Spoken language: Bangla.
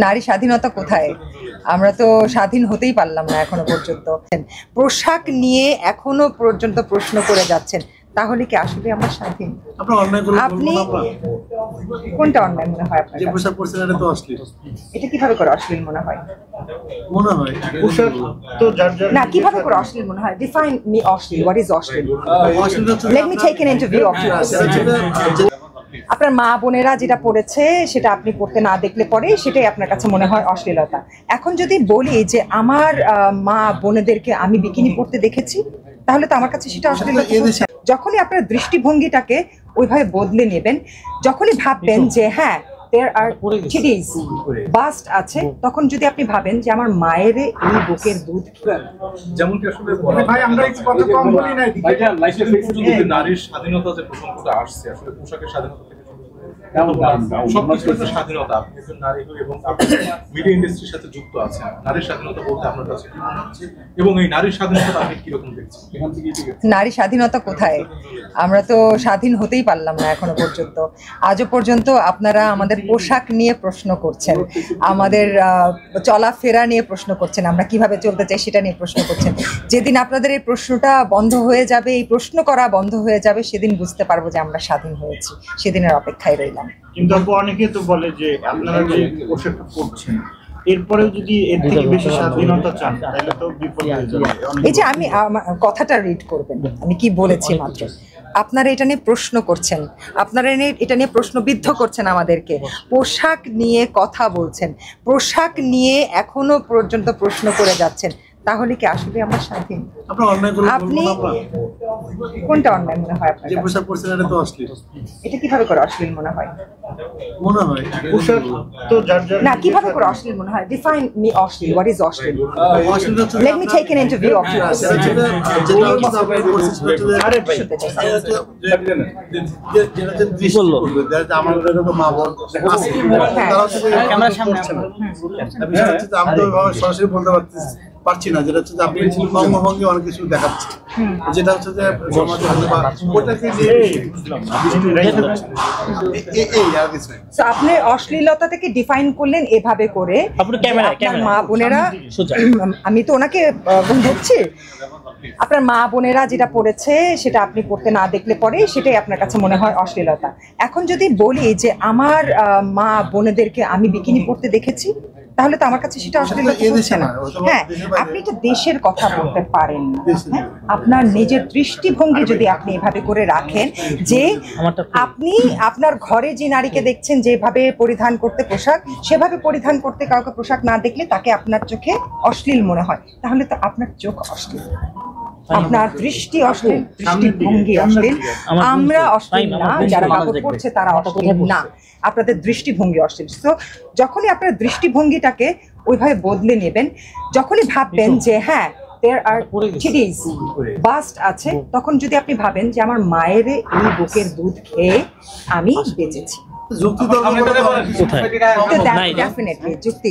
নারী স্বাধীনতা কোথায়? আমরা তো স্বাধীন হতেই পারলাম না এখনো পর্যন্ত। পোশাক নিয়ে এখনো পর্যন্ত প্রশ্ন করে যাচ্ছেন, তাহলে কি আসলে আমরা স্বাধীন? আপনি কোনটা অন্যায় মনে হয় আপনার? এটা কিভাবে করে অশ্লীল মনে হয়? না, কিভাবে করে অশ্লীল মনে হয়? ডিফাইন মি অশ্লীল। হোয়াট ইজ অশ্লীল? Let me take an interview of you. আপনার মা বোনেরা যেটা পড়েছে সেটা আপনি পড়তে না দেখলে পরে সেটাই আপনার কাছে মনে হয় অশ্লীলতা। এখন যদি বলি যে আমার মা বোনেদেরকে আমি বিকিনি পড়তে দেখেছি, তাহলে তো আমার কাছে সেটা অশ্লীলতা। যখনই আপনার দৃষ্টিভঙ্গিটাকে ওইভাবে বদলে নেবেন, যখনই ভাববেন যে হ্যাঁ there are titties, বাস্ট আছে, তখন যদি আপনি ভাবেন যে আমার মায়ের এই বুকের দুধ যেমন কি আসলে ভাই আমরা একটু কথা কম বলি না ভাইজান লাইফে পর্যন্ত নারীর স্বাধীনতা যে প্রসঙ্গটা আসছে আসলে পোশাকের স্বাধীনতা থেকে সবকিছু স্বাধীনতা। আপনি একজন নারী হয়ে এবং আপনি মিডিয়া ইন্ডাস্ট্রির সাথে যুক্ত আছেন, নারীর স্বাধীনতা বলতে আপনার কাছে কি মনে হচ্ছে এবং এই নারীর স্বাধীনতা আপনি কিরকম দেখছেন? নারী স্বাধীনতা কোথায়? আমরা তো স্বাধীন হতেই পারলাম না এখনো পর্যন্ত। আজও পর্যন্ত আপনারা আমাদের পোশাক নিয়ে প্রশ্ন করছেন, আমাদের চলাফেরা নিয়ে প্রশ্ন করছেন, আমরা কিভাবে চলতে চাই সেটা নিয়ে প্রশ্ন করছেন। যেদিন আপনাদের এই প্রশ্নটা বন্ধ হয়ে যাবে, এই প্রশ্ন করা বন্ধ হয়ে যাবে, সেদিন বুঝতে পারবো যে আমরা স্বাধীন হয়েছি। সেদিনের অপেক্ষায় রইলাম। কিন্তু অনেকে তো বলে যে আপনারা যে পোশাকটা পরছেন এরপরেও যদি এর থেকে বেশি স্বাধীনতা চান তাহলে তো বিপদ হয়ে যাবে। এই যে আমি কথাটা রিড করবেন, আমি কি বলেছি মাত্র। আপনারা এটা নিয়ে প্রশ্ন করছেন, আপনারা এটা নিয়ে প্রশ্নবিদ্ধ করছেন আমাদেরকে, পোশাক নিয়ে কথা বলছেন, পোশাক নিয়ে এখনো পর্যন্ত প্রশ্ন করে যাচ্ছেন, তাহলে কি আসলে আমরা স্বাধীন? আপনি কোনটা অন্যায় মনে হয় আপনার? এটা কিভাবে করে অশ্লীল মনে হয়? না, কিভাবে করে অশ্লীল মনে হয়? ডিফাইন মি অশ্লীল। হোয়াট ইজ অশ্লীল? Let me take an interview of you. সরাসরি বলতে পারছি না, যেটা হচ্ছে যে আপনি বঙ্গভঙ্গি অনেক কিছু দেখাচ্ছে, যেটা হচ্ছে যে আপনি অশ্লীলতা থেকে ডিফাইন করলেন এভাবে করে। আপনার মা বোনেরা, আমি তো ওনাকে ধরছি, আপনার মা বোনেরা যেটা পড়েছে সেটা আপনি পড়তে না দেখলে পরে সেটাই আপনার কাছে মনে হয় অশ্লীলতা। এখন যদি বলি যে আমার মা বোনেদেরকে আমি বিকিনি পড়তে দেখেছি, তাহলে তো আমার কাছে সেটা অশ্লীলতা হচ্ছে না। হ্যাঁ, আপনি তো দেশের কথা বলতে পারেন না। আপনার নিজের দৃষ্টিভঙ্গি যদি আপনি এভাবে করে রাখেন যে আপনি আপনার ঘরে যে নারীকে দেখছেন যেভাবে পরিধান করতে পোশাক, সেভাবে পরিধান করতে কাউকে পোশাক না দেখলে তাকে আপনার চোখে অশ্লীল মনে হয়, তাহলে তো আপনার চোখ অশ্লীল, আপনার দৃষ্টি অশ্লীল, দৃষ্টিভঙ্গি অশ্লীল। আমরা অশ্লীল না, যারা কাপড় পরছে তারা অশ্লীল না, আপনাদের দৃষ্টিভঙ্গি অশ্লীল। তো যখনই আপনার দৃষ্টিভঙ্গিটাকে ওইভাবে বদলে নেবেন, যখনই ভাববেন যে হ্যাঁ there are titties, বাস্ট আছে, তখন যদি আপনি ভাবেন যে আমার মায়ের এই বুকের দুধ খেয়ে আমি বেঁচেছি, যুক্তি ডেফিনেটলি যুক্তি।